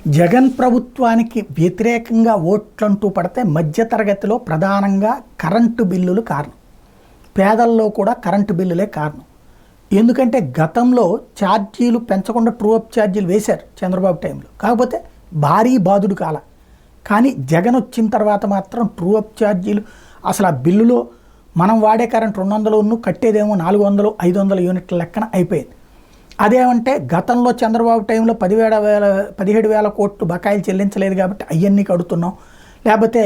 జగన్ ప్రభుత్వానికి వ్యతిరేకంగా ఓట్లంటూ పడితే మధ్యతరగతిలో ప్రధానంగా కరెంటు బిల్లులు కారణం. పేదల్లో కూడా కరెంటు బిల్లులే కారణం. ఎందుకంటే గతంలో ఛార్జీలు పెంచకుండా ట్రూ అప్ ఛార్జీలు వేశారు చంద్రబాబు టైంలో. కాకపోతే భారీ బాధుడు కాల. కానీ జగన్ వచ్చిన తర్వాత మాత్రం ట్రూ అప్ ఛార్జీలు అసలు ఆ బిల్లులో మనం వాడే కరెంట్ 200 కట్టేదేమో 400 500 యూనిట్ల లెక్కన అయిపోయింది. అదేమంటే గతంలో చంద్రబాబు టైంలో 17,000 కోట్లు బకాయిలు చెల్లించలేదు కాబట్టి అవన్నీ కడుతున్నాం, లేకపోతే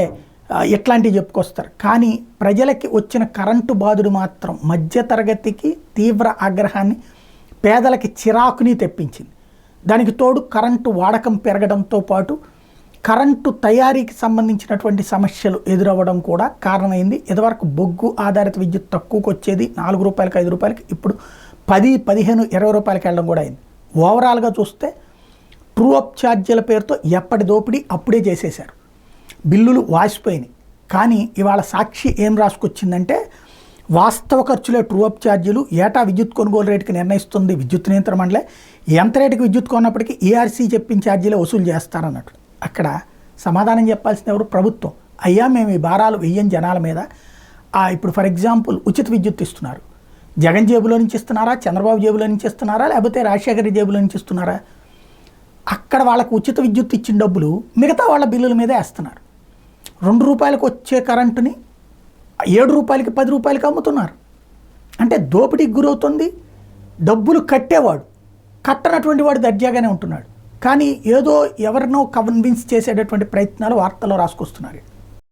ఇట్లాంటివి చెప్పుకొస్తారు. కానీ ప్రజలకి వచ్చిన కరెంటు బాధుడు మాత్రం మధ్యతరగతికి తీవ్ర ఆగ్రహాన్ని, పేదలకి చిరాకుని తెప్పించింది. దానికి తోడు కరెంటు వాడకం పెరగడంతో పాటు కరెంటు తయారీకి సంబంధించినటువంటి సమస్యలు ఎదురవ్వడం కూడా కారణమైంది. ఇదివరకు బొగ్గు ఆధారిత విద్యుత్ తక్కువకి వచ్చేది 4 రూపాయలకి 5 రూపాయలకి, ఇప్పుడు 10, 15, 20 రూపాయలకి వెళ్ళడం కూడా అయింది. ఓవరాల్గా చూస్తే ట్రూ అప్ ఛార్జీల పేరుతో ఎప్పటి దోపిడీ అప్పుడే చేసేశారు. బిల్లులు వాసిపోయినాయి. కానీ ఇవాళ సాక్షి ఏం రాసుకొచ్చిందంటే వాస్తవ ఖర్చులే ట్రూ అప్ ఛార్జీలు, ఏటా విద్యుత్ కొనుగోలు రేటుకి నిర్ణయిస్తుంది విద్యుత్ నియంత్రణ మండలి, ఎంత రేటుకి విద్యుత్ కొన్నప్పటికీ ఈఆర్సీ చెప్పిన ఛార్జీలే వసూలు చేస్తారన్నట్టు. అక్కడ సమాధానం చెప్పాల్సిన ఎవరు? ప్రభుత్వం. అయ్యా మేము ఈ భారాలు వెయ్యం జనాల మీద. ఇప్పుడు ఫర్ ఎగ్జాంపుల్ ఉచిత విద్యుత్ ఇస్తున్నారు. జగన్ జేబులో నుంచి ఇస్తున్నారా, చంద్రబాబు జేబులో నుంచి ఇస్తున్నారా, లేకపోతే రాజశేఖర్ జేబులో నుంచి ఇస్తున్నారా? అక్కడ వాళ్ళకు ఉచిత విద్యుత్ ఇచ్చిన డబ్బులు మిగతా వాళ్ళ బిల్లుల మీదే వేస్తున్నారు. 2 రూపాయలకు వచ్చే కరెంటుని 7 రూపాయలకి 10 రూపాయలకి అమ్ముతున్నారు. అంటే దోపిడీకి గురవుతుంది. డబ్బులు కట్టేవాడు, కట్టనటువంటి వాడు దర్జాగానే ఉంటున్నాడు. కానీ ఏదో ఎవరినో కన్విన్స్ చేసేటటువంటి ప్రయత్నాలు వార్తల్లో రాసుకొస్తున్నారు.